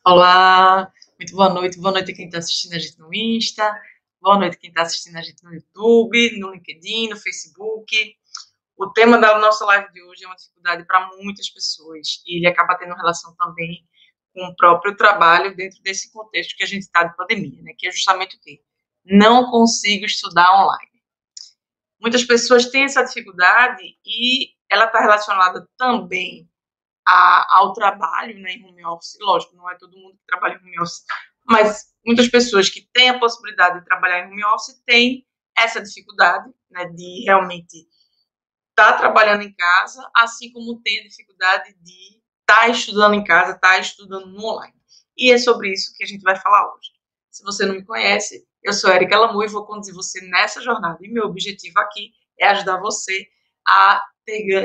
Olá, muito boa noite a quem está assistindo a gente no Insta, boa noite a quem está assistindo a gente no YouTube, no LinkedIn, no Facebook. O tema da nossa live de hoje é uma dificuldade para muitas pessoas e ele acaba tendo relação também com o próprio trabalho dentro desse contexto que a gente está de pandemia, né? Que é justamente o quê? Não consigo estudar online. Muitas pessoas têm essa dificuldade e ela está relacionada também ao trabalho, né, em home office. Lógico, não é todo mundo que trabalha em home office, mas muitas pessoas que têm a possibilidade de trabalhar em home office têm essa dificuldade, né, de realmente estar trabalhando em casa, assim como tem a dificuldade de estar estudando em casa, estar estudando no online. E é sobre isso que a gente vai falar hoje. Se você não me conhece, eu sou Erika Lamu e vou conduzir você nessa jornada. E meu objetivo aqui é ajudar você a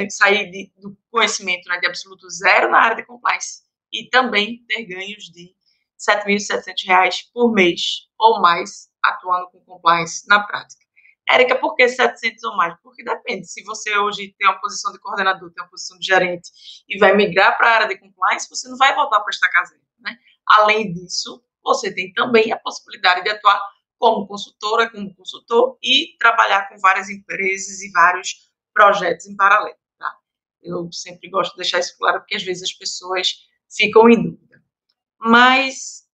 sair do conhecimento, né, de absoluto zero na área de compliance e também ter ganhos de R$ 7.700 por mês ou mais atuando com compliance na prática. Érica, por que 700 ou mais? Porque depende. Se você hoje tem uma posição de coordenador, tem uma posição de gerente e vai migrar para a área de compliance, você não vai voltar para estacar zero, né? Além disso, você tem também a possibilidade de atuar como consultora, como consultor e trabalhar com várias empresas e vários projetos em paralelo, tá? Eu sempre gosto de deixar isso claro, porque às vezes as pessoas ficam em dúvida. Mas,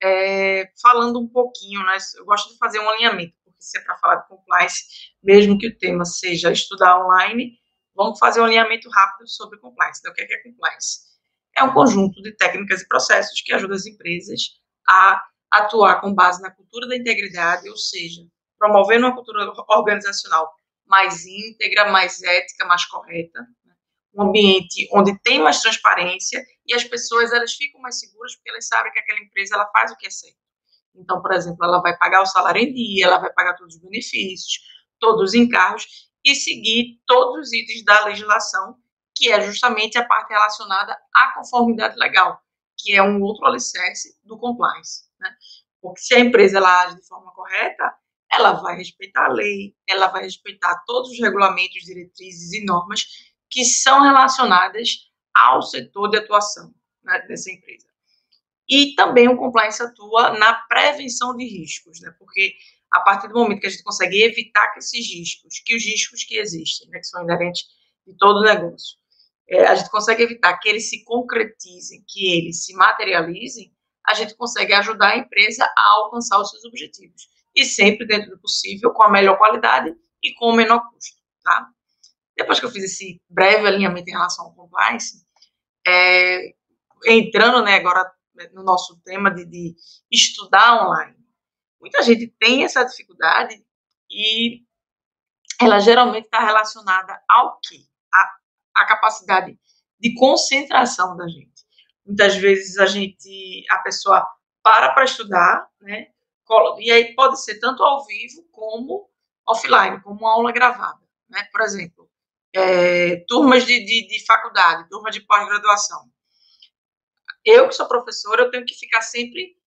falando um pouquinho, né, eu gosto de fazer um alinhamento, porque se é para falar de compliance, mesmo que o tema seja estudar online, vamos fazer um alinhamento rápido sobre compliance. Então, o que é compliance? É um conjunto de técnicas e processos que ajudam as empresas a atuar com base na cultura da integridade, ou seja, promovendo uma cultura organizacional mais íntegra, mais ética, mais correta, um ambiente onde tem mais transparência e as pessoas elas ficam mais seguras porque elas sabem que aquela empresa ela faz o que é certo. Então, por exemplo, ela vai pagar o salário em dia, ela vai pagar todos os benefícios, todos os encargos e seguir todos os itens da legislação, que é justamente a parte relacionada à conformidade legal, que é um outro alicerce do compliance, né? Porque se a empresa ela age de forma correta, ela vai respeitar a lei, ela vai respeitar todos os regulamentos, diretrizes e normas que são relacionadas ao setor de atuação, né, dessa empresa. E também o compliance atua na prevenção de riscos, né, porque a partir do momento que a gente consegue evitar que esses riscos, que os riscos que existem, né, que são inerentes de todo o negócio, a gente consegue evitar que eles se concretizem, que eles se materializem, a gente consegue ajudar a empresa a alcançar os seus objetivos. E sempre dentro do possível, com a melhor qualidade e com o menor custo, tá? Depois que eu fiz esse breve alinhamento em relação ao compliance, é, entrando, né, agora no nosso tema de estudar online. Muita gente tem essa dificuldade e ela geralmente está relacionada ao quê? A capacidade de concentração da gente. Muitas vezes a pessoa para estudar, né? E aí pode ser tanto ao vivo como offline, como uma aula gravada, né? Por exemplo, turmas de faculdade, turma de pós-graduação. Eu que sou professora, eu tenho que ficar sempre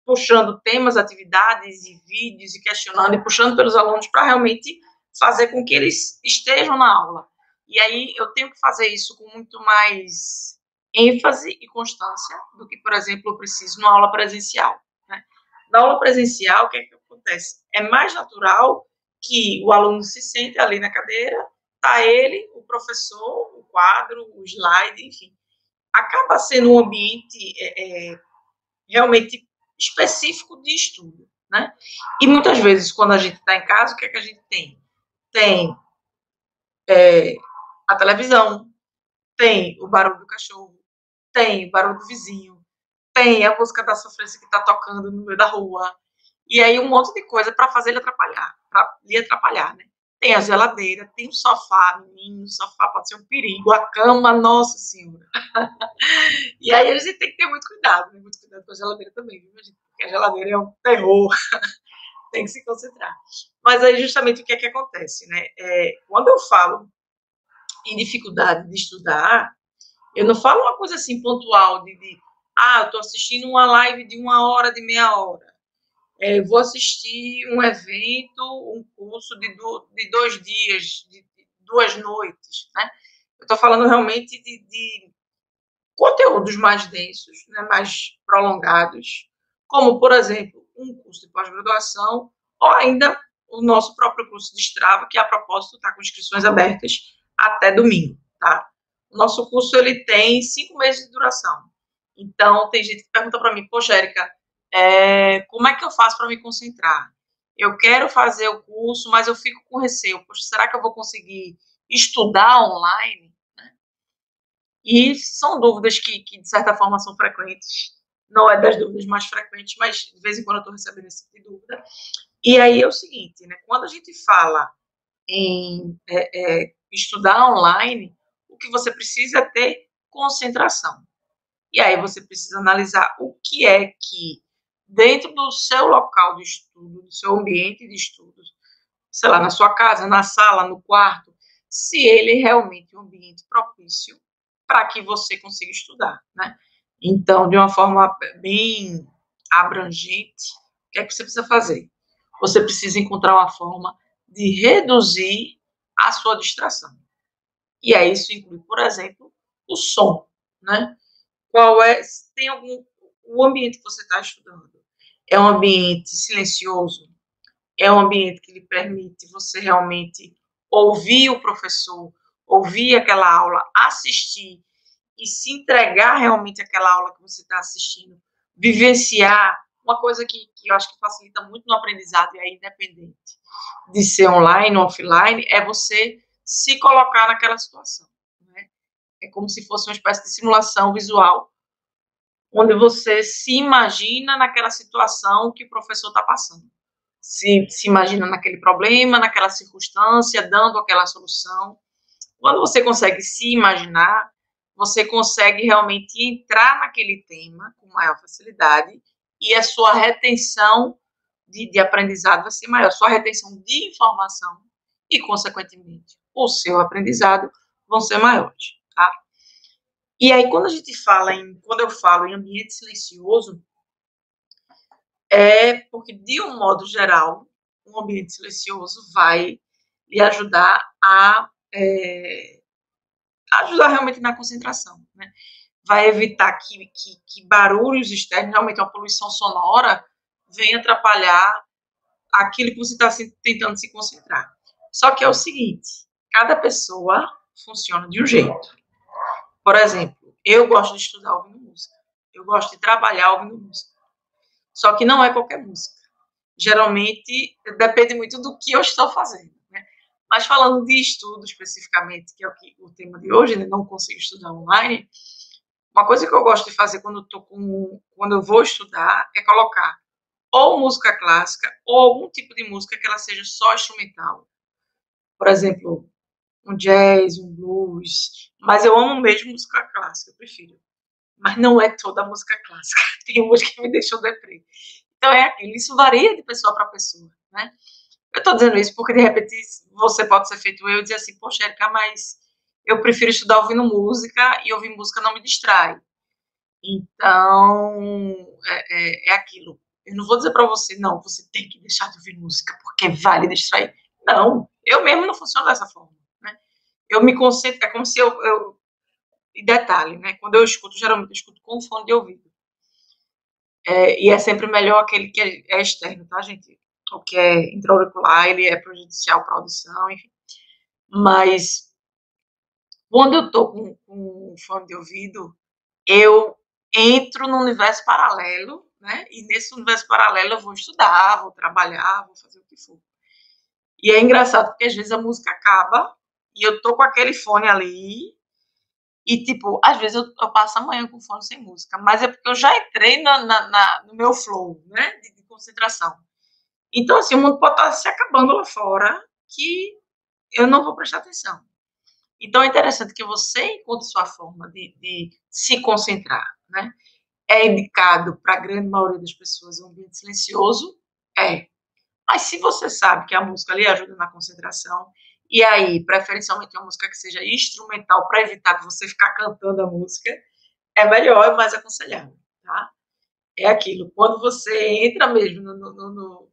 puxando temas, atividades e vídeos e questionando e puxando pelos alunos para realmente fazer com que eles estejam na aula. E aí eu tenho que fazer isso com muito mais ênfase e constância do que, por exemplo, eu preciso numa aula presencial, né? Na aula presencial, o que é que acontece? É mais natural que o aluno se sente ali na cadeira, tá ele, o professor, o quadro, o slide, enfim. Acaba sendo um ambiente realmente específico de estudo, né? E muitas vezes, quando a gente está em casa, o que é que a gente tem? Tem a televisão, tem o barulho do cachorro, tem o barulho do vizinho, tem a música da sofrência que está tocando no meio da rua, e aí um monte de coisa para fazer ele atrapalhar, para lhe atrapalhar, né? Tem a geladeira, tem o sofá, menino, o sofá pode ser um perigo, a cama, nossa senhora. E aí a gente tem que ter muito cuidado, né? Muito cuidado com a geladeira também, viu, gente? Porque a geladeira é um terror, tem que se concentrar. Mas aí justamente o que é que acontece, né? Quando eu falo em dificuldade de estudar, eu não falo uma coisa assim pontual eu estou assistindo uma live de 1 hora, de meia hora. Vou assistir um evento, um curso de 2 dias, de 2 noites, né? Eu estou falando realmente de conteúdos mais densos, né, mais prolongados, como, por exemplo, um curso de pós-graduação ou ainda o nosso próprio curso de Strava, que a propósito está com inscrições abertas até domingo, tá? O nosso curso ele tem 5 meses de duração. Então, tem gente que pergunta para mim, poxa, Érica, como é que eu faço para me concentrar? Eu quero fazer o curso, mas eu fico com receio. Poxa, será que eu vou conseguir estudar online? E são dúvidas que, de certa forma, são frequentes. Não é das dúvidas mais frequentes, mas de vez em quando eu estou recebendo esse tipo de dúvida. E aí é o seguinte, né? Quando a gente fala em estudar online, o que você precisa é ter concentração. E aí você precisa analisar o que é que, dentro do seu local de estudo, do seu ambiente de estudo, sei lá, na sua casa, na sala, no quarto, se ele realmente é um ambiente propício para que você consiga estudar, né? Então, de uma forma bem abrangente, o que é que você precisa fazer? Você precisa encontrar uma forma de reduzir a sua distração. E aí isso inclui, por exemplo, o som, né? Qual é, se tem algum, o ambiente que você está estudando é um ambiente silencioso, é um ambiente que lhe permite você realmente ouvir o professor, ouvir aquela aula, assistir e se entregar realmente àquela aula que você está assistindo, vivenciar uma coisa que eu acho que facilita muito no aprendizado, e é independente de ser online ou offline, é você se colocar naquela situação. Né? É como se fosse uma espécie de simulação visual, onde você se imagina naquela situação que o professor está passando. Se imagina naquele problema, naquela circunstância, dando aquela solução. Quando você consegue se imaginar, você consegue realmente entrar naquele tema com maior facilidade e a sua retenção de aprendizado vai ser maior. Sua retenção de informação e, consequentemente, o seu aprendizado vão ser maiores, tá? E aí, quando eu falo em ambiente silencioso, é porque, de um modo geral, um ambiente silencioso vai lhe ajudar ajudar realmente na concentração, né? Vai evitar que barulhos externos, realmente uma poluição sonora, venha atrapalhar aquilo que você está tentando se concentrar. Só que é o seguinte, cada pessoa funciona de um jeito. Por exemplo, eu gosto de estudar ouvindo música. Eu gosto de trabalhar ouvindo música. Só que não é qualquer música. Geralmente, depende muito do que eu estou fazendo, né? Mas falando de estudo especificamente, que é o tema de hoje, né? Não consigo estudar online, uma coisa que eu gosto de fazer quando eu vou estudar é colocar ou música clássica ou algum tipo de música que ela seja só instrumental. Por exemplo, um jazz, um blues. Mas eu amo mesmo música clássica, eu prefiro. Mas não é toda a música clássica. Tem música que me deixou deprê. Então é aquilo, isso varia de pessoa para pessoa, né? Eu estou dizendo isso porque, de repente, você pode ser feito eu e dizer assim, poxa, Erika, mas eu prefiro estudar ouvindo música e ouvir música não me distrai. Então, é aquilo. Eu não vou dizer para você, não, você tem que deixar de ouvir música porque vai lhe distrair. Não, eu mesmo não funciono dessa forma, né? Eu me concentro, é como se e detalhe, né? Quando eu escuto, geralmente eu escuto com fone de ouvido. E é sempre melhor aquele que é externo, tá, gente? O que é intra-auricular, ele é prejudicial para a audição, enfim. Mas, quando eu tô com fone de ouvido, eu entro no universo paralelo, né? E nesse universo paralelo eu vou estudar, vou trabalhar, vou fazer o que for. E é engraçado porque às vezes a música acaba e eu tô com aquele fone ali e, tipo, às vezes eu passo a manhã com fone sem música, mas é porque eu já entrei no meu flow, né? De concentração. Então, assim, o mundo pode estar se acabando lá fora que eu não vou prestar atenção. Então, é interessante que você encontre sua forma de se concentrar, né? É indicado para a grande maioria das pessoas um ambiente silencioso? É. Mas se você sabe que a música lhe ajuda na concentração, e aí, preferencialmente uma música que seja instrumental para evitar de você ficar cantando a música, é melhor e mais aconselhável, tá? É aquilo, quando você entra mesmo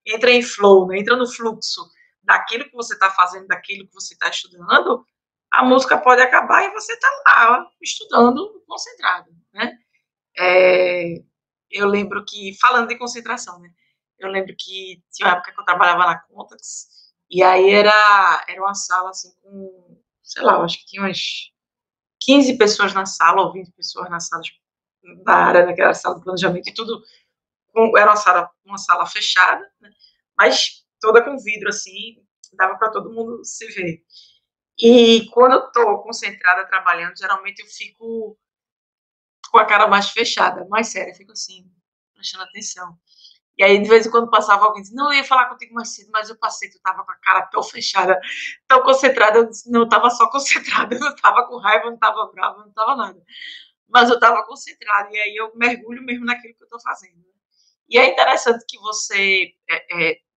entra em flow, né? Entra no fluxo daquilo que você está fazendo, daquilo que você está estudando, a música pode acabar e você está lá estudando concentrado, né? É, eu lembro que, falando de concentração, né? Eu lembro que tinha uma época que eu trabalhava na Contax, e aí era uma sala assim com, sei lá, eu acho que tinha umas 15 pessoas na sala, ou 20 pessoas na sala da área, naquela sala de planejamento, e tudo era uma sala fechada, né? Mas toda com vidro assim, dava para todo mundo se ver. E quando eu estou concentrada trabalhando, geralmente eu fico com a cara mais fechada, mais séria, eu fico assim, prestando atenção. E aí, de vez em quando, passava alguém dizendo, não, eu ia falar contigo mais cedo, mas eu passei, tu tava com a cara tão fechada, tão concentrada. Eu disse, não, eu tava só concentrada, eu não tava com raiva, eu não tava brava, eu não tava nada. Mas eu tava concentrada, e aí eu mergulho mesmo naquilo que eu tô fazendo. E é interessante que você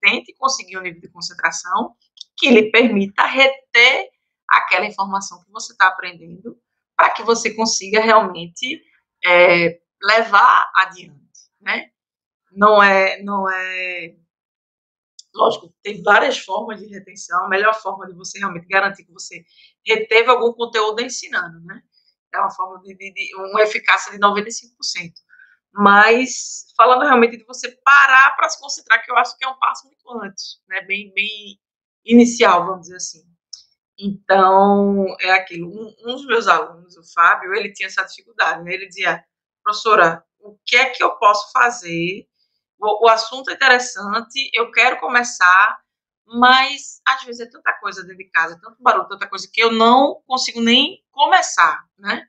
tente conseguir um nível de concentração que lhe permita reter aquela informação que você está aprendendo, para que você consiga realmente levar adiante, né? Não é, lógico, tem várias formas de retenção. A melhor forma de você realmente garantir que você reteve algum conteúdo é ensinando, né? É uma forma de uma eficácia de 95%. Mas falando realmente de você parar para se concentrar, que eu acho que é um passo muito antes, né? Bem inicial, vamos dizer assim. Então, é aquilo. Um dos meus alunos, o Fábio, ele tinha essa dificuldade, né? Ele dizia, professora, o que é que eu posso fazer? O assunto é interessante, eu quero começar, mas às vezes é tanta coisa dentro de casa, tanto barulho, tanta coisa que eu não consigo nem começar, né?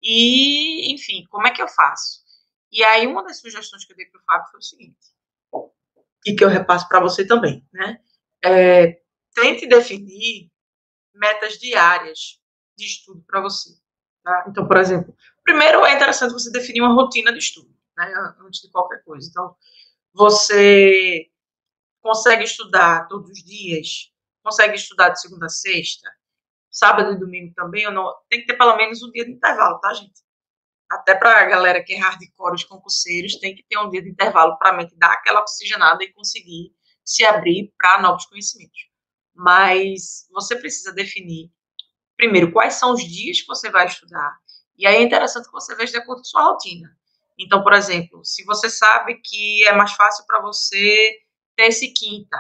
E, enfim, como é que eu faço? E aí, uma das sugestões que eu dei para o Fábio foi o seguinte, e que eu repasso para você também, né? Tente definir metas diárias de estudo para você. Tá? Então, por exemplo, primeiro é interessante você definir uma rotina de estudo, né? Antes de qualquer coisa. Então, você consegue estudar todos os dias? Consegue estudar de segunda a sexta? Sábado e domingo também? Ou não? Tem que ter pelo menos um dia de intervalo, tá, gente? Até para a galera que é hardcore, os concurseiros, tem que ter um dia de intervalo para a mente dar aquela oxigenada e conseguir se abrir para novos conhecimentos. Mas você precisa definir, primeiro, quais são os dias que você vai estudar. E aí é interessante que você veja de acordo com a sua rotina. Então, por exemplo, se você sabe que é mais fácil para você terça e quinta,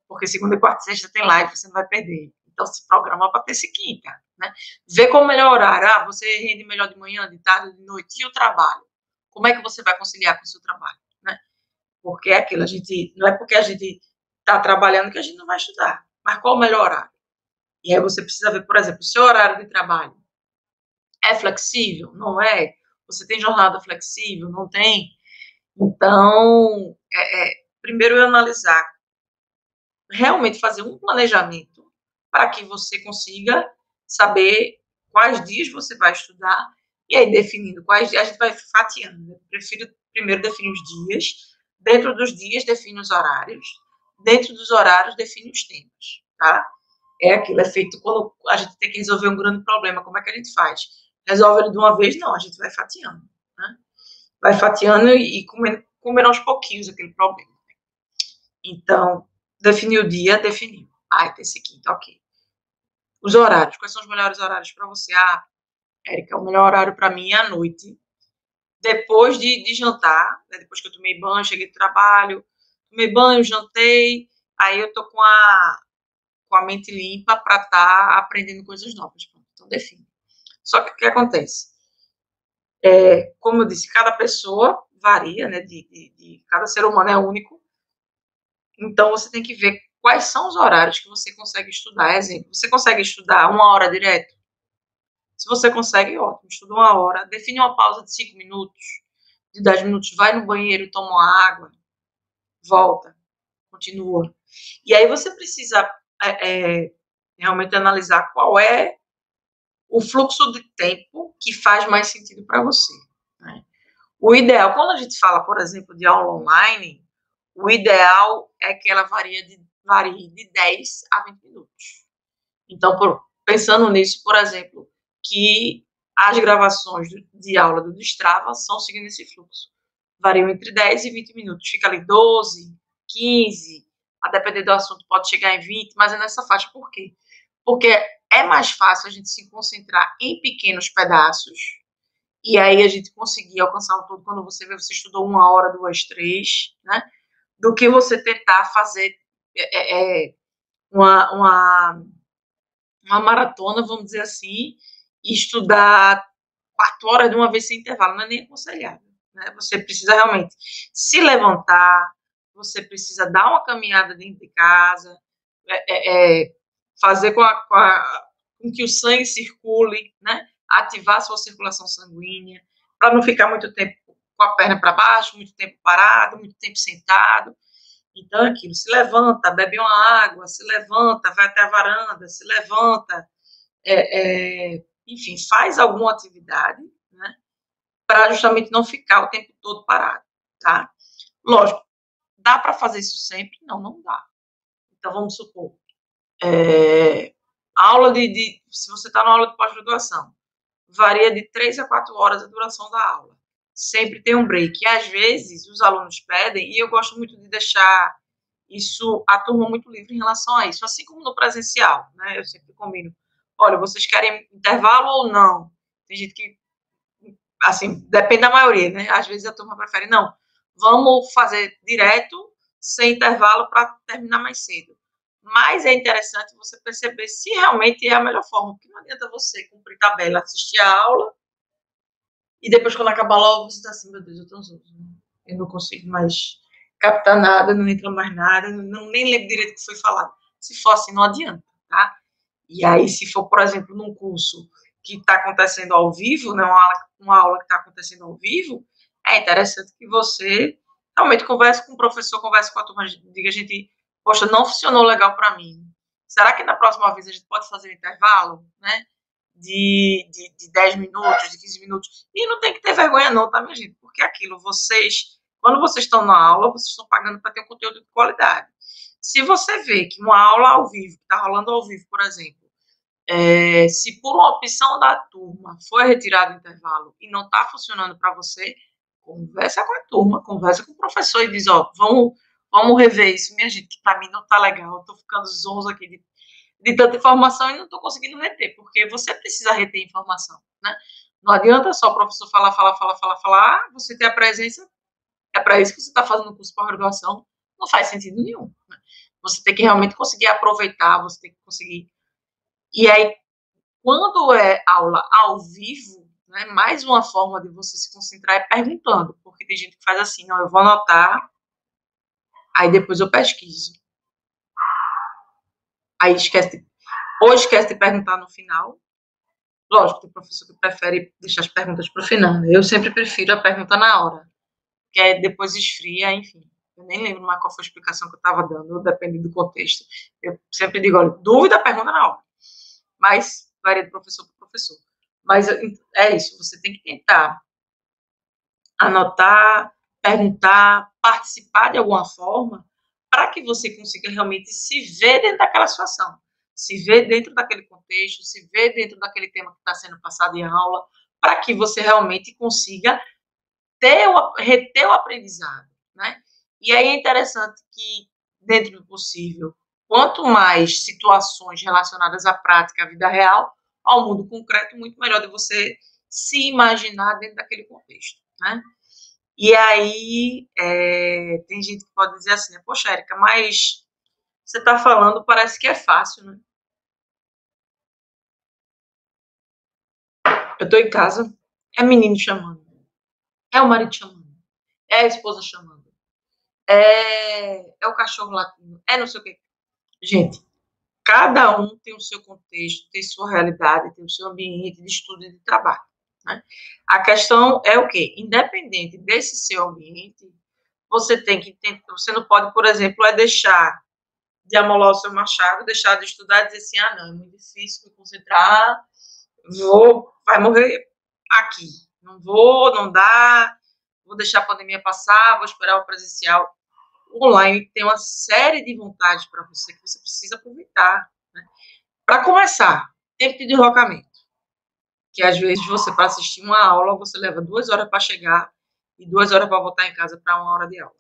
porque segunda, quarta e sexta tem live, você não vai perder. Então, se programa para terça e quinta, né? Vê qual o melhor horário. Ah, você rende melhor de manhã, de tarde, de noite. E o trabalho? Como é que você vai conciliar com o seu trabalho, né? Porque é aquilo, não é porque a gente está trabalhando que a gente não vai estudar. Mas qual o melhor horário? E aí você precisa ver, por exemplo, o seu horário de trabalho é flexível? Não é? Você tem jornada flexível? Não tem? Então, primeiro eu analisar, realmente fazer um planejamento para que você consiga saber quais dias você vai estudar e aí definindo quais dias, a gente vai fatiando. Eu prefiro primeiro definir os dias, dentro dos dias define os horários, dentro dos horários define os temas, tá? É aquilo, é feito quando a gente tem que resolver um grande problema, como é que a gente faz? Resolve ele de uma vez? Não, a gente vai fatiando, né? Vai fatiando e comendo aos pouquinhos aquele problema. Então, definiu o dia, definiu. Ah, tem esse quinto, ok. Os horários, quais são os melhores horários para você? Ah, Érica, o melhor horário para mim é à noite, depois de jantar, né? Depois que eu tomei banho, cheguei do trabalho, tomei banho, jantei, aí eu tô com a mente limpa para estar aprendendo coisas novas. Então, define. Só que o que acontece? Como eu disse, cada pessoa varia, né? Cada ser humano é único. Então, você tem que ver quais são os horários que você consegue estudar. Exemplo, você consegue estudar 1 hora direto? Se você consegue, ótimo, estuda 1 hora. Define uma pausa de 5 minutos, de 10 minutos. Vai no banheiro, toma uma água, volta, continua. E aí você precisa realmente analisar qual é o fluxo de tempo que faz mais sentido para você, né? O ideal, quando a gente fala, por exemplo, de aula online, o ideal é que ela varie de 10 a 20 minutos. Então, pensando nisso, por exemplo, que as gravações de aula do Destrava são seguindo esse fluxo. Variam entre 10 e 20 minutos. Fica ali 12, 15, a depender do assunto pode chegar em 20, mas é nessa faixa. Por quê? Porque é mais fácil a gente se concentrar em pequenos pedaços, e aí a gente conseguir alcançar o todo quando você vê, você estudou 1 hora, 2, 3, né? Do que você tentar fazer uma, uma, uma maratona, vamos dizer assim, e estudar 4 horas de uma vez sem intervalo, não é nem aconselhável. Né? Você precisa realmente se levantar, você precisa dar uma caminhada dentro de casa, fazer com que o sangue circule, né? Ativar sua circulação sanguínea, para não ficar muito tempo com a perna para baixo, muito tempo parado, muito tempo sentado. Então, aquilo, se levanta, bebe uma água, se levanta, vai até a varanda, se levanta, enfim, faz alguma atividade, né, para justamente não ficar o tempo todo parado, tá? Lógico, dá para fazer isso sempre? Não, não dá. Então, vamos supor, aula se você está na aula de pós-graduação, varia de 3 a 4 horas a duração da aula. Sempre tem um break. E, às vezes, os alunos pedem, e eu gosto muito de deixar isso, a turma muito livre em relação a isso, assim como no presencial, né? Eu sempre combino, olha, vocês querem intervalo ou não? Tem gente que, assim, depende da maioria, né? Às vezes a turma prefere, não, vamos fazer direto, sem intervalo, para terminar mais cedo. Mas é interessante você perceber se realmente é a melhor forma, porque não adianta você cumprir tabela, assistir a aula, e depois, quando acabar logo, você está assim, meu Deus, eu estou ansioso, eu não consigo mais captar nada, não entra mais nada, nem lembro direito o que foi falado. Se for assim, não adianta, tá? E aí, se for, por exemplo, num curso que está acontecendo ao vivo, né, uma aula que está acontecendo ao vivo, é interessante que você realmente converse com o professor, converse com a turma, diga, a gente, poxa, não funcionou legal para mim. Será que na próxima vez a gente pode fazer um intervalo, né? De 10 minutos, de 15 minutos. E não tem que ter vergonha, não, tá, minha gente? Porque aquilo, quando vocês estão na aula, vocês estão pagando para ter um conteúdo de qualidade. Se você vê que uma aula ao vivo, que está rolando ao vivo, por exemplo, se por uma opção da turma foi retirado o intervalo e não está funcionando para você, conversa com a turma, conversa com o professor e diz, ó, vamos rever isso, minha gente, que para mim não está legal, eu estou ficando zonzo aqui de tanta informação e não estou conseguindo reter, porque você precisa reter informação, né? Não adianta só o professor falar, você ter a presença, é para isso que você está fazendo o curso de pós-graduação, não faz sentido nenhum. Né? Você tem que realmente conseguir aproveitar, você tem que conseguir. E aí, quando é aula ao vivo, né, mais uma forma de você se concentrar é perguntando, porque tem gente que faz assim, não, eu vou anotar, aí depois eu pesquiso. Aí esquece de perguntar no final. Lógico, tem professor que prefere deixar as perguntas para o final, né? Eu sempre prefiro a pergunta na hora, que aí depois esfria, enfim. Eu nem lembro mais qual foi a explicação que eu estava dando, depende do contexto. Eu sempre digo, olha, dúvida, pergunta na hora. Mas varia de professor para professor. Mas é isso, você tem que tentar anotar, perguntar, participar de alguma forma, para que você consiga realmente se ver dentro daquela situação, se ver dentro daquele contexto, se ver dentro daquele tema que está sendo passado em aula, para que você realmente consiga reter o aprendizado, né? E aí é interessante que, dentro do possível, quanto mais situações relacionadas à prática, à vida real, ao mundo concreto, muito melhor de você se imaginar dentro daquele contexto, né? E aí, tem gente que pode dizer assim, né? Poxa, Érica, mas você está falando, parece que é fácil, né? Eu estou em casa, é menino chamando, é o marido chamando, é a esposa chamando, é o cachorro latindo, é não sei o quê. Gente, cada um tem o seu contexto, tem sua realidade, tem o seu ambiente de estudo e de trabalho, né? A questão é o quê? Independente desse seu ambiente, você tem que você não pode, por exemplo, deixar de amolar o seu machado, deixar de estudar e dizer assim, não, é muito difícil me concentrar, vai morrer aqui, não dá, vou deixar a pandemia passar, vou esperar o presencial. O online tem uma série de vantagens para você que você precisa aproveitar, né? Para começar, tempo de deslocamento, que às vezes você, para assistir uma aula, você leva 2 horas para chegar e 2 horas para voltar em casa para 1 hora de aula.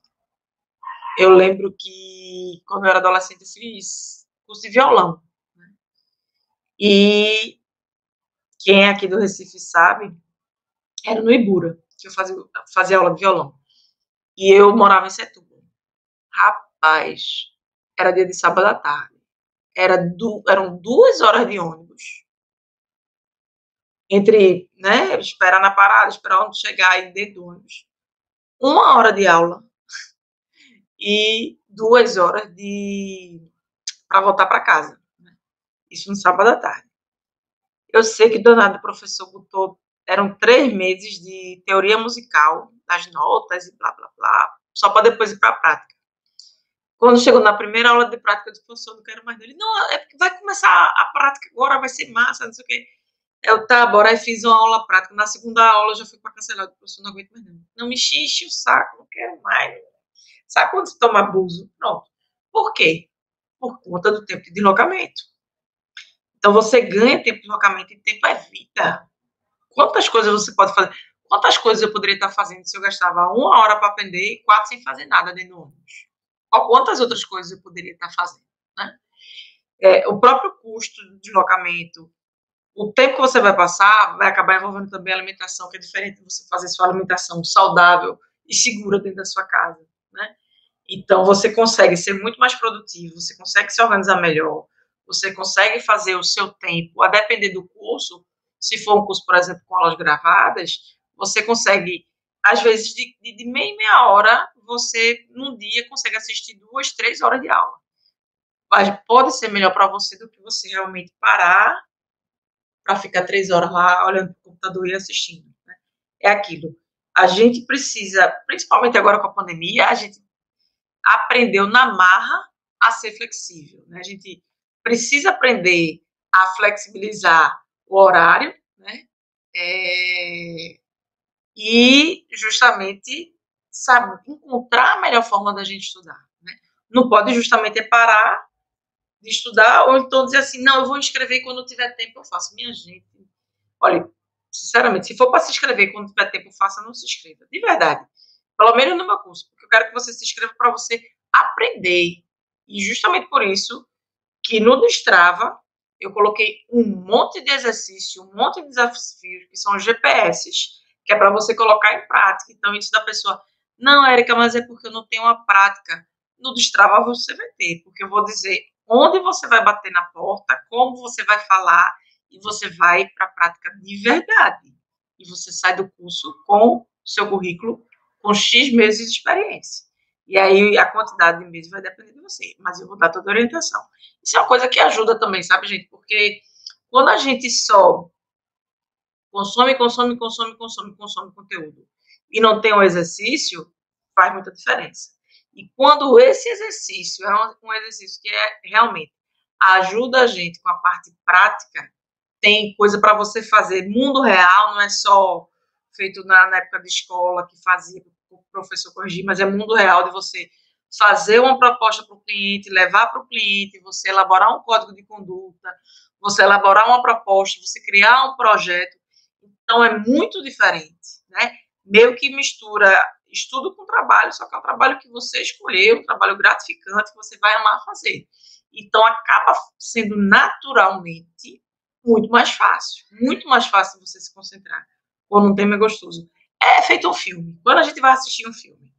Eu lembro que, quando eu era adolescente, eu fiz curso de violão. Né? E quem é aqui do Recife sabe, era no Ibura, que eu fazia aula de violão. E eu morava em Setúbal. Rapaz, era dia de sábado à tarde. Eram 2 horas de ônibus. Entre, né, esperar na parada, esperar onde chegar e dentro do ônibus. 1 hora de aula e 2 horas para voltar para casa. Isso no sábado à tarde. Eu sei que danado o professor botou, eram 3 meses de teoria musical, das notas e blá, blá, blá, só para depois ir para a prática. Quando chegou na primeira aula de prática, eu disse, professor, não quero mais dele. Não, é porque vai começar a prática agora, vai ser massa, não sei o quê. Eu, tá, bora, aí fiz uma aula prática. Na segunda aula, eu já fui para cancelar, o professor, não aguento mais não. Não me enche o saco, não quero mais. Sabe quando você toma abuso? Pronto. Por quê? Por conta do tempo de deslocamento. Então, você ganha tempo de deslocamento e tempo é vida. Quantas coisas você pode fazer? Quantas coisas eu poderia estar fazendo se eu gastava 1 hora para aprender e 4 sem fazer nada dentro do ônibus? Ou quantas outras coisas eu poderia estar fazendo, né? O próprio custo do deslocamento, o tempo que você vai passar, vai acabar envolvendo também a alimentação, que é diferente de você fazer sua alimentação saudável e segura dentro da sua casa, né? Então, você consegue ser muito mais produtivo, você consegue se organizar melhor, você consegue fazer o seu tempo, a depender do curso, se for um curso, por exemplo, com aulas gravadas, você consegue, às vezes, de meia em meia hora, você, num dia, consegue assistir 2, 3 horas de aula. Mas pode ser melhor para você do que você realmente parar para ficar 3 horas lá olhando para o computador e assistindo, né? É aquilo. A gente precisa, principalmente agora com a pandemia, a gente aprendeu na marra a ser flexível, né? A gente precisa aprender a flexibilizar o horário, né? E justamente sabe, encontrar a melhor forma da gente estudar, né? Não pode justamente parar de estudar ou então dizer assim, não, eu vou inscrever e quando tiver tempo eu faço. Minha gente, olha, sinceramente, se for para se inscrever quando tiver tempo, faça, não se inscreva. De verdade. Pelo menos no meu curso, porque eu quero que você se inscreva para você aprender. E justamente por isso que no Destrava eu coloquei um monte de exercício, um monte de desafios, que são GPS, que é para você colocar em prática. Então, isso da pessoa, não, Érica, mas é porque eu não tenho uma prática. No Destrava você vai ter, porque eu vou dizer onde você vai bater na porta, como você vai falar, e você vai para a prática de verdade. E você sai do curso com seu currículo com X meses de experiência. E aí a quantidade de meses vai depender de você, mas eu vou dar toda a orientação. Isso é uma coisa que ajuda também, sabe, gente? Porque quando a gente só consome conteúdo e não tem um exercício, faz muita diferença. E quando esse exercício é um exercício que realmente ajuda a gente com a parte prática, tem coisa para você fazer. Mundo real não é só feito na época de escola que fazia o professor corrigir, mas é mundo real de você fazer uma proposta para o cliente, levar para o cliente, você elaborar um código de conduta, você elaborar uma proposta, você criar um projeto. Então, é muito diferente, né? Meio que mistura estudo com trabalho, só que é um trabalho que você escolheu, um trabalho gratificante que você vai amar fazer. Então, acaba sendo naturalmente muito mais fácil você se concentrar quando um tema é gostoso. É feito um filme. Quando a gente vai assistir um filme,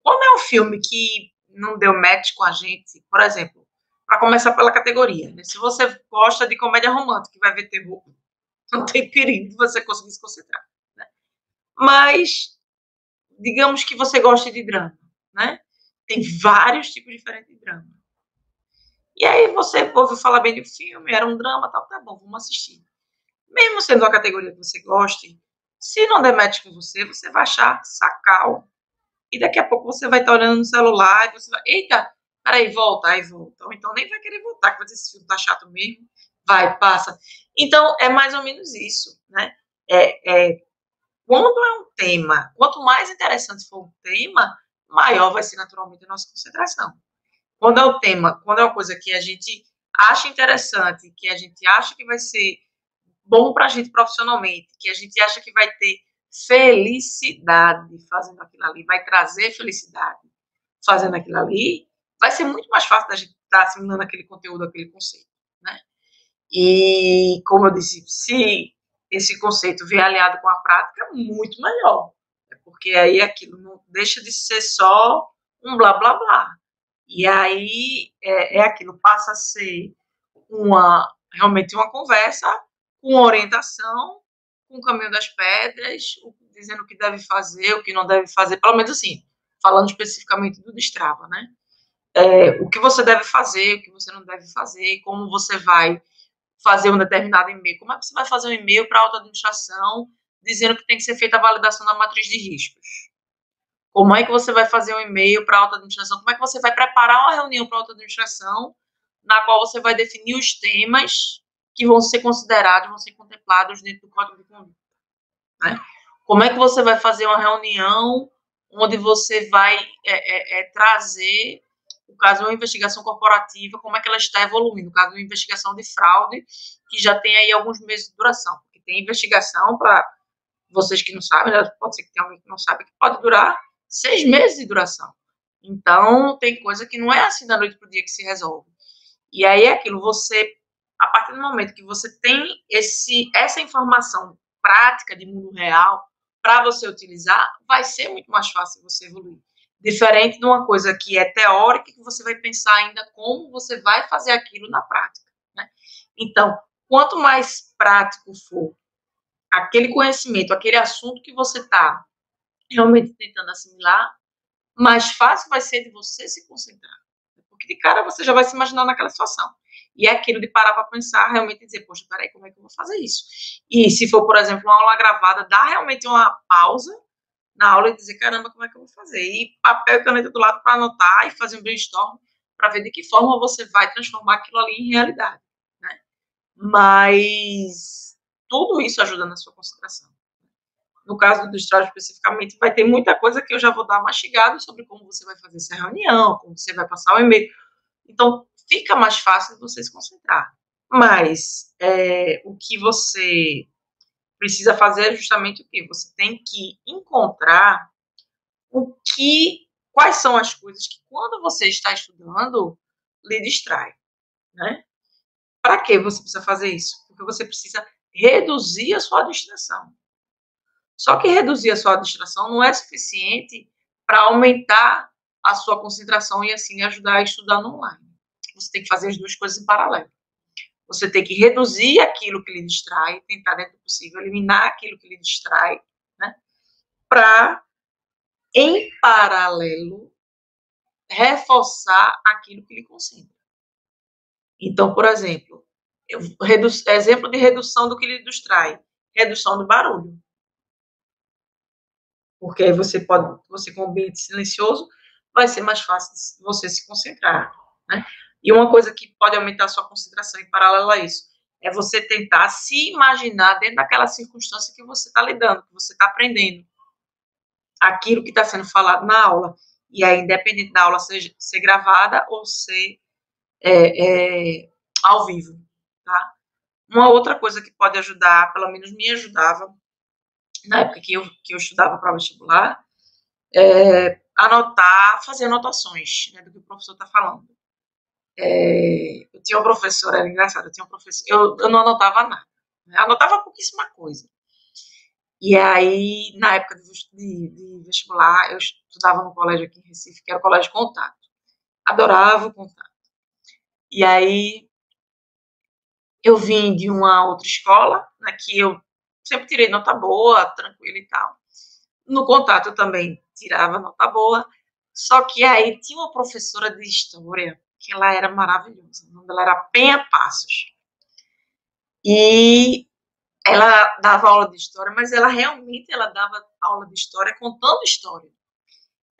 quando é um filme que não deu match com a gente, por exemplo, para começar pela categoria, né? Se você gosta de comédia romântica e vai ver terror, não tem perigo de você conseguir se concentrar, né? Mas, digamos que você goste de drama, né? Tem vários tipos diferentes de drama. E aí você ouviu falar bem do filme, era um drama, tal, tá bom, vamos assistir. Mesmo sendo uma categoria que você goste, se não der match com você, você vai achar sacal. E daqui a pouco você vai estar olhando no celular e você vai, eita, peraí, volta, aí volta. Ou então nem vai querer voltar, que vai dizer, esse filme tá chato mesmo. Vai, passa. Então, é mais ou menos isso, né? Quando é um tema, quanto mais interessante for o tema, maior vai ser naturalmente a nossa concentração. Quando é o tema, quando é uma coisa que a gente acha interessante, que a gente acha que vai ser bom para a gente profissionalmente, que a gente acha que vai ter felicidade fazendo aquilo ali, vai trazer felicidade fazendo aquilo ali, vai ser muito mais fácil da gente estar assimilando aquele conteúdo, aquele conceito, né? E, como eu disse, se esse conceito vier aliado com a prática, muito melhor. Porque aí aquilo não deixa de ser só um blá blá blá. E aí aquilo, passa a ser realmente uma conversa com orientação, com o caminho das pedras, dizendo o que deve fazer, o que não deve fazer, pelo menos assim, falando especificamente do Strava, né? O que você deve fazer, o que você não deve fazer, como você vai fazer um determinado e-mail. Como é que você vai fazer um e-mail para a auto-administração dizendo que tem que ser feita a validação da matriz de riscos? Como é que você vai fazer um e-mail para a auto-administração? Como é que você vai preparar uma reunião para a auto-administração na qual você vai definir os temas que vão ser considerados, vão ser contemplados dentro do código de conduta, né? Como é que você vai fazer uma reunião onde você vai trazer, no caso de uma investigação corporativa, como é que ela está evoluindo, no caso de uma investigação de fraude, que já tem aí alguns meses de duração, porque tem investigação, para vocês que não sabem, né? Pode ser que tenha alguém que não sabe, que pode durar 6 meses de duração. Então, tem coisa que não é assim da noite para o dia que se resolve. E aí é aquilo, você, a partir do momento que você tem essa informação prática de mundo real para você utilizar, vai ser muito mais fácil você evoluir. Diferente de uma coisa que é teórica, que você vai pensar ainda como você vai fazer aquilo na prática, né? Então, quanto mais prático for aquele conhecimento, aquele assunto que você está realmente tentando assimilar, mais fácil vai ser de você se concentrar. Porque de cara você já vai se imaginar naquela situação. E é aquilo de parar para pensar, realmente dizer, poxa, peraí, como é que eu vou fazer isso? E se for, por exemplo, uma aula gravada, dá realmente uma pausa na aula e dizer, caramba, como é que eu vou fazer? E papel e caneta do lado para anotar e fazer um brainstorm para ver de que forma você vai transformar aquilo ali em realidade, né? Mas tudo isso ajuda na sua concentração. No caso do estágio especificamente, vai ter muita coisa que eu já vou dar mastigado sobre como você vai fazer essa reunião, como você vai passar o e-mail. Então, fica mais fácil de você se concentrar. Mas o que você precisa fazer é justamente o quê? Você tem que encontrar quais são as coisas que, quando você está estudando, lhe distrai, né? Para que você precisa fazer isso? Porque você precisa reduzir a sua distração. Só que reduzir a sua distração não é suficiente para aumentar a sua concentração e assim ajudar a estudar no online. Você tem que fazer as duas coisas em paralelo. Você tem que reduzir aquilo que lhe distrai, tentar dentro do possível eliminar aquilo que lhe distrai, né? Para, em paralelo, reforçar aquilo que lhe concentra. Então, por exemplo, exemplo de redução do que lhe distrai, redução do barulho. Porque aí você com um ambiente silencioso, vai ser mais fácil você se concentrar, né? E uma coisa que pode aumentar a sua concentração em paralelo a isso, é você tentar se imaginar dentro daquela circunstância que você está lidando, que você está aprendendo. Aquilo que está sendo falado na aula. E aí, independente da aula ser gravada ou ser ao vivo, tá? Uma outra coisa que pode ajudar, pelo menos me ajudava, na época que eu estudava para vestibular, anotar, fazer anotações, né, do que o professor está falando. Eu tinha uma professora, era engraçado, eu não anotava nada, né, anotava pouquíssima coisa. E aí, na época de vestibular, eu estudava no colégio aqui em Recife, que era o Colégio Contato. Adorava o Contato. E aí, eu vim de uma outra escola, né, que eu sempre tirei nota boa, tranquila e tal. No Contato eu também tirava nota boa, só que aí tinha uma professora de história que ela era maravilhosa, o nome dela era Penha Passos. E ela dava aula de história, mas ela dava aula de história contando história.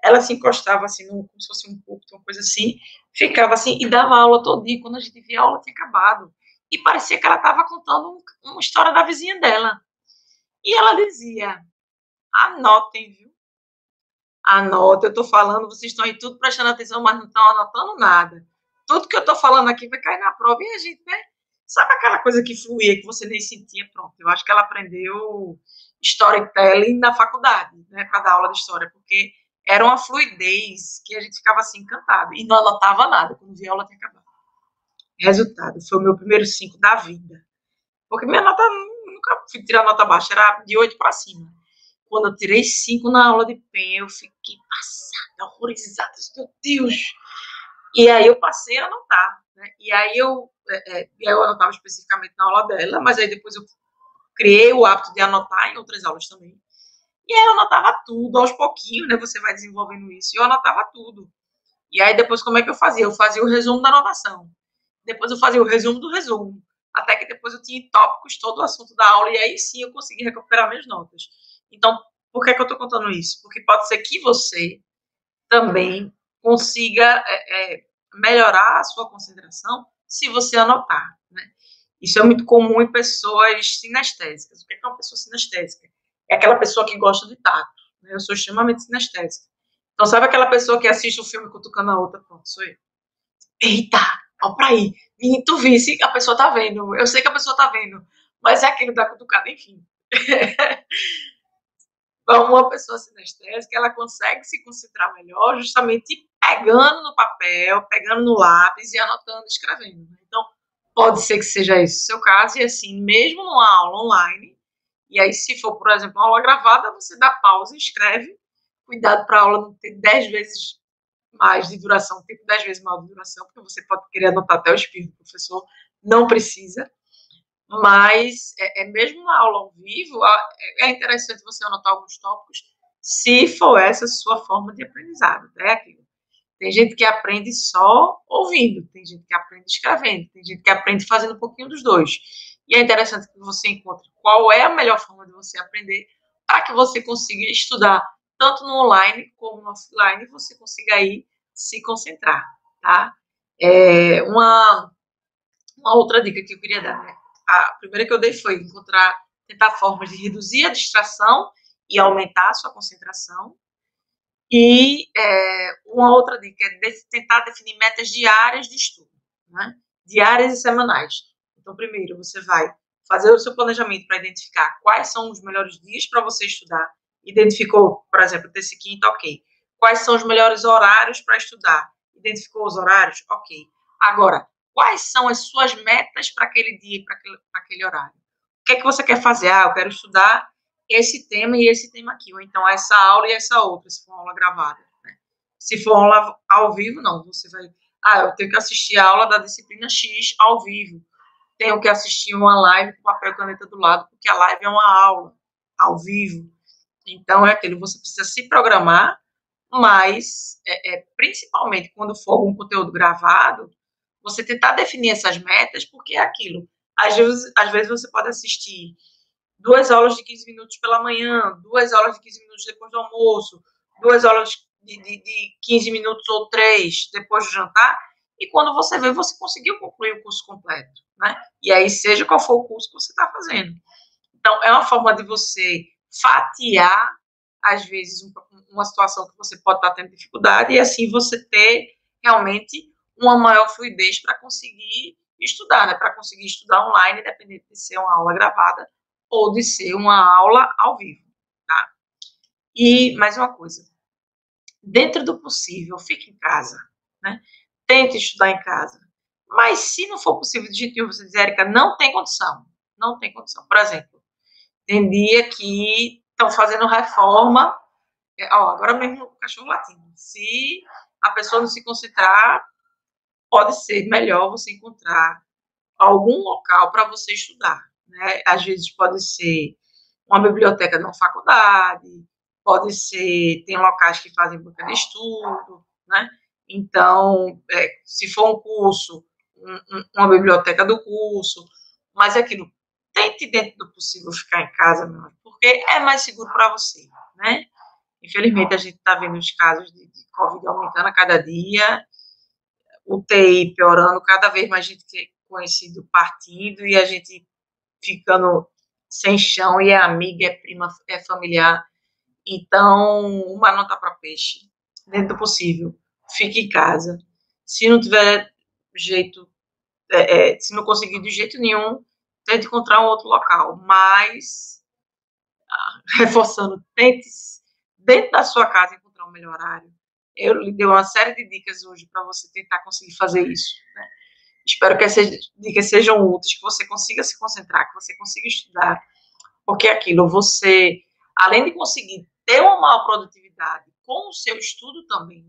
Ela se encostava assim, como se fosse um púlpito, uma coisa assim, ficava assim e dava aula todo dia. Quando a gente via, a aula tinha acabado. E parecia que ela estava contando uma história da vizinha dela. E ela dizia, anotem, viu? Anota, eu estou falando, vocês estão aí tudo prestando atenção, mas não estão anotando nada. Tudo que eu estou falando aqui vai cair na prova. E a gente, né? Sabe aquela coisa que fluía, que você nem sentia? Pronto, eu acho que ela aprendeu storytelling na faculdade, né? Para dar aula de história, porque era uma fluidez que a gente ficava assim, encantado. E não anotava nada, quando via a aula tinha acabado. Resultado, foi o meu primeiro 5 da vida. Porque minha nota, nunca fui tirar nota baixa, era de 8 para cima. Quando eu tirei 5 na aula de PEN, eu fiquei passada, horrorizada. Meu Deus! E aí eu passei a anotar, né? E aí eu anotava especificamente na aula dela, mas aí depois eu criei o hábito de anotar em outras aulas também. E aí eu anotava tudo, aos pouquinhos, né? Você vai desenvolvendo isso. E eu anotava tudo. E aí depois como é que eu fazia? Eu fazia o resumo da anotação. Depois eu fazia o resumo do resumo. Até que depois eu tinha em tópicos todo o assunto da aula. E aí sim eu consegui recuperar minhas notas. Então, por que, é que eu estou contando isso? Porque pode ser que você também consiga melhorar a sua concentração se você anotar, né? Isso é muito comum em pessoas sinestésicas. O que é uma pessoa sinestésica? É aquela pessoa que gosta de tato, né? Eu sou extremamente sinestésica. Então, sabe aquela pessoa que assiste o filme cutucando a outra? Pronto, sou eu. Eita, ó pra aí. Menino, tu visse, a pessoa tá vendo. Eu sei que a pessoa tá vendo. Mas é aquilo da cutucada, enfim. Uma pessoa sinestésica, ela consegue se concentrar melhor justamente pegando no papel, pegando no lápis e anotando, escrevendo. Então, pode ser que seja esse o seu caso, e assim, mesmo numa aula online, e aí se for, por exemplo, uma aula gravada, você dá pausa e escreve. Cuidado para a aula não ter 10 vezes mais de duração, tempo 10 vezes mais de duração, porque você pode querer anotar até o espírito do professor, não precisa. Mas mesmo na aula ao vivo, é interessante você anotar alguns tópicos, se for essa a sua forma de aprendizado. Né? Tem gente que aprende só ouvindo, tem gente que aprende escrevendo, tem gente que aprende fazendo um pouquinho dos dois. E é interessante que você encontre qual é a melhor forma de você aprender para que você consiga estudar tanto no online como no offline e você consiga aí se concentrar, tá? Uma outra dica que eu queria dar, né? A primeira que eu dei foi tentar formas de reduzir a distração e aumentar a sua concentração. E uma outra dica é tentar definir metas diárias de estudo, né? Diárias e semanais. Então, primeiro, você vai fazer o seu planejamento para identificar quais são os melhores dias para você estudar. Identificou, por exemplo, terça e quinta, ok. Quais são os melhores horários para estudar? Identificou os horários? Ok. Agora, quais são as suas metas para aquele dia, para aquele horário? O que é que você quer fazer? Eu quero estudar esse tema e esse tema aqui, ou então essa aula e essa outra, se for uma aula gravada. Né? Se for aula ao vivo, não, você vai, eu tenho que assistir a aula da disciplina X ao vivo, tenho que assistir uma live com papel e caneta do lado, porque a live é uma aula ao vivo. Então, é aquilo, você precisa se programar, mas, principalmente quando for algum conteúdo gravado, você tentar definir essas metas, porque é aquilo. Às vezes você pode assistir 2 aulas de 15 minutos pela manhã, 2 aulas de 15 minutos depois do almoço, 2 aulas de 15 minutos ou 3 depois do jantar, e quando você vê, você conseguiu concluir o curso completo, né? E aí, seja qual for o curso que você está fazendo. Então, é uma forma de você fatiar, às vezes, uma situação que você pode estar tendo dificuldade, e assim você ter realmente uma maior fluidez para conseguir estudar, né? Para conseguir estudar online, independente de ser uma aula gravada ou de ser uma aula ao vivo, tá? E mais uma coisa, dentro do possível, fique em casa, né? Tente estudar em casa. Mas se não for possível de jeito nenhum, você diz, Érica, não tem condição. Não tem condição. Por exemplo, tem dia que estão fazendo reforma, agora mesmo o cachorro latindo. Se a pessoa não se concentrar, pode ser melhor você encontrar algum local para você estudar, né? Às vezes pode ser uma biblioteca de uma faculdade, pode ser, tem locais que fazem banca de estudo, né? Então, se for um curso, uma biblioteca do curso, mas é aquilo, tente dentro do possível ficar em casa, meu, porque é mais seguro para você, né? Infelizmente, a gente está vendo os casos de Covid aumentando a cada dia, UTI piorando, cada vez mais gente conhecido partindo e a gente ficando sem chão, e é amiga, é prima, é familiar. Então, uma nota para peixe, dentro do possível. Fique em casa. Se não tiver jeito, se não conseguir de jeito nenhum, tente encontrar um outro local. Mas, reforçando, tente, dentro da sua casa, encontrar um melhor horário. Eu lhe dei uma série de dicas hoje para você tentar conseguir fazer isso, né? Espero que essas dicas sejam úteis, que você consiga se concentrar, que você consiga estudar, porque aquilo, você, além de conseguir ter uma maior produtividade com o seu estudo também,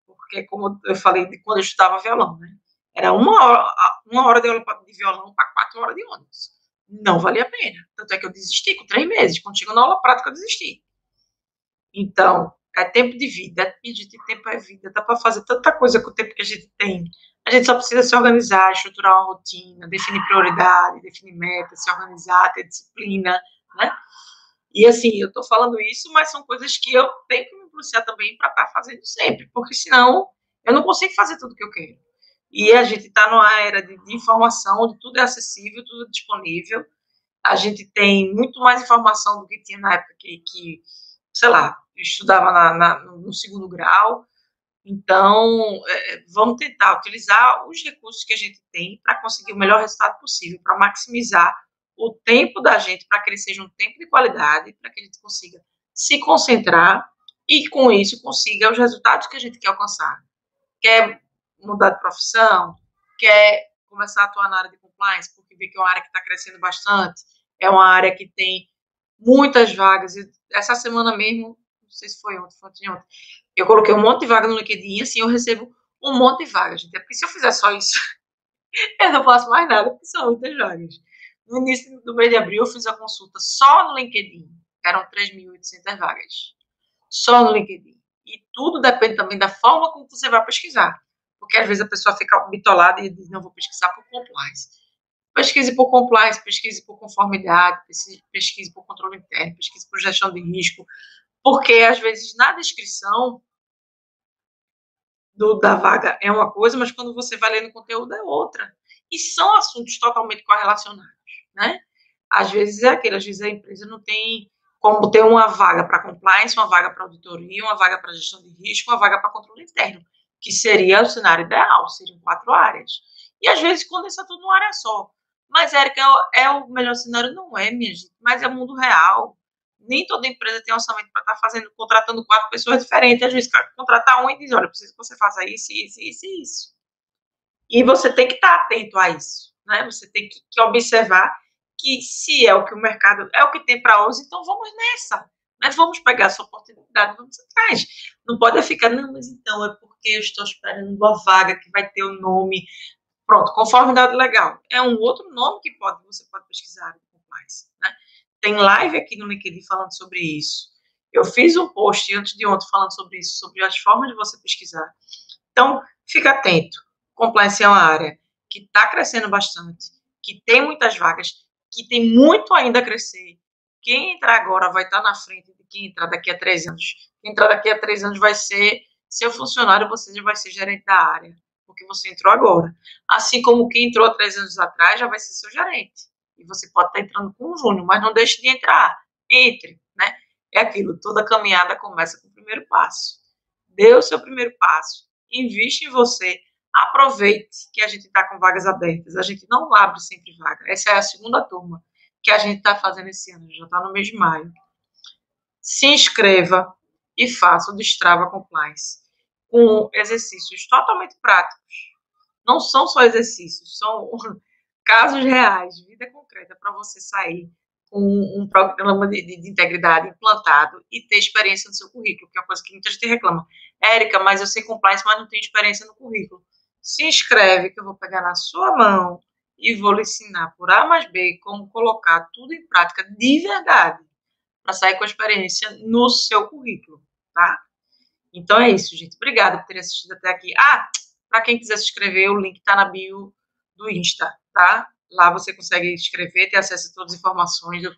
porque como eu falei de quando eu estudava violão, né? Era uma hora de aula de violão para 4 horas de ônibus. Não valia a pena. Tanto é que eu desisti com 3 meses. Quando chegou na aula prática, eu desisti. Então, é tempo de vida. E de tempo é vida. Dá para fazer tanta coisa com o tempo que a gente tem. A gente só precisa se organizar, estruturar uma rotina, definir prioridade, definir meta, se organizar, ter disciplina, né? E assim, eu estou falando isso, mas são coisas que eu tenho que me policiar também para estar fazendo sempre, porque senão eu não consigo fazer tudo que eu quero. E a gente está numa era de informação, onde tudo é acessível, tudo é disponível. A gente tem muito mais informação do que tinha na época que sei lá, eu estudava no segundo grau. Então, vamos tentar utilizar os recursos que a gente tem para conseguir o melhor resultado possível, para maximizar o tempo da gente, para que ele seja um tempo de qualidade, para que a gente consiga se concentrar e, com isso, consiga os resultados que a gente quer alcançar. Quer mudar de profissão? Quer começar a atuar na área de compliance? Porque vê que é uma área que está crescendo bastante, é uma área que tem muitas vagas. E essa semana mesmo, não sei se foi ontem, eu coloquei um monte de vaga no LinkedIn, assim, eu recebo um monte de vagas, gente. É porque se eu fizer só isso, eu não faço mais nada, porque são muitas vagas. No início do mês de abril, eu fiz a consulta só no LinkedIn. Eram 3.800 vagas. Só no LinkedIn. E tudo depende também da forma como você vai pesquisar. Porque às vezes a pessoa fica bitolada e diz, não, vou pesquisar por compliance. Pesquise por compliance, pesquise por conformidade, pesquise por controle interno, pesquise por gestão de risco. Porque às vezes na descrição da vaga é uma coisa, mas quando você vai ler no conteúdo é outra. E são assuntos totalmente correlacionados, né? Às vezes é aquele, às vezes a empresa não tem como ter uma vaga para compliance, uma vaga para auditoria, uma vaga para gestão de risco, uma vaga para controle interno, que seria o cenário ideal, seriam 4 áreas. E às vezes condensa tudo numa área só. Mas, Érica, é o melhor cenário? Não é, minha gente, mas é o mundo real. Nem toda empresa tem orçamento para estar contratando 4 pessoas diferentes. Às vezes, contratar um e diz, olha, preciso que você faça isso, isso, isso e isso. E você tem que estar atento a isso, né? Você tem que observar que se é o que o mercado, é o que tem para hoje, então vamos nessa. Mas vamos pegar essa oportunidade, vamos atrás. Não pode ficar, não, mas então é porque eu estou esperando uma vaga que vai ter o nome. Pronto, conformidade legal. É um outro nome que você pode pesquisar no compliance, né? Tem live aqui no LinkedIn falando sobre isso. Eu fiz um post antes de ontem falando sobre isso, sobre as formas de você pesquisar. Então, fica atento. Compliance é uma área que está crescendo bastante, que tem muitas vagas, que tem muito ainda a crescer. Quem entrar agora vai estar na frente de quem entrar daqui a 3 anos. Quem entrar daqui a 3 anos vai ser seu funcionário, você já vai ser gerente da área, porque você entrou agora. Assim como quem entrou há 3 anos atrás já vai ser seu gerente. E você pode estar entrando com um júnior, mas não deixe de entrar. Entre, né? É aquilo, toda caminhada começa com o primeiro passo. Dê o seu primeiro passo, investe em você, aproveite que a gente está com vagas abertas. A gente não abre sempre vaga. Essa é a segunda turma que a gente está fazendo esse ano, já está no mês de maio. Se inscreva e faça o Destrava Compliance com exercícios totalmente práticos. Não são só exercícios, são casos reais, vida concreta, para você sair com um programa de integridade implantado e ter experiência no seu currículo, que é uma coisa que muita gente reclama. Érica, mas eu sei compliance, mas não tenho experiência no currículo. Se inscreve que eu vou pegar na sua mão e vou lhe ensinar por A mais B como colocar tudo em prática de verdade para sair com a experiência no seu currículo, tá? Então é isso, gente. Obrigada por ter assistido até aqui. Para quem quiser se inscrever, o link está na bio do Insta, tá? Lá você consegue inscrever, ter acesso a todas as informações. Eu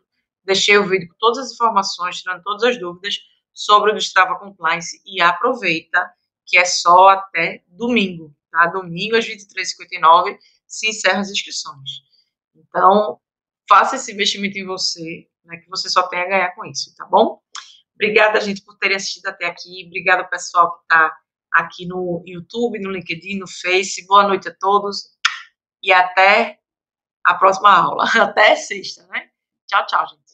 deixei o vídeo com todas as informações, tirando todas as dúvidas sobre o Destrava Compliance. E aproveita que é só até domingo, tá? Domingo, às 23h59, se encerram as inscrições. Então, faça esse investimento em você, né, que você só tem a ganhar com isso, tá bom? Obrigada, gente, por terem assistido até aqui. Obrigada ao pessoal que está aqui no YouTube, no LinkedIn, no Face. Boa noite a todos e até a próxima aula. Até sexta, né? Tchau, tchau, gente.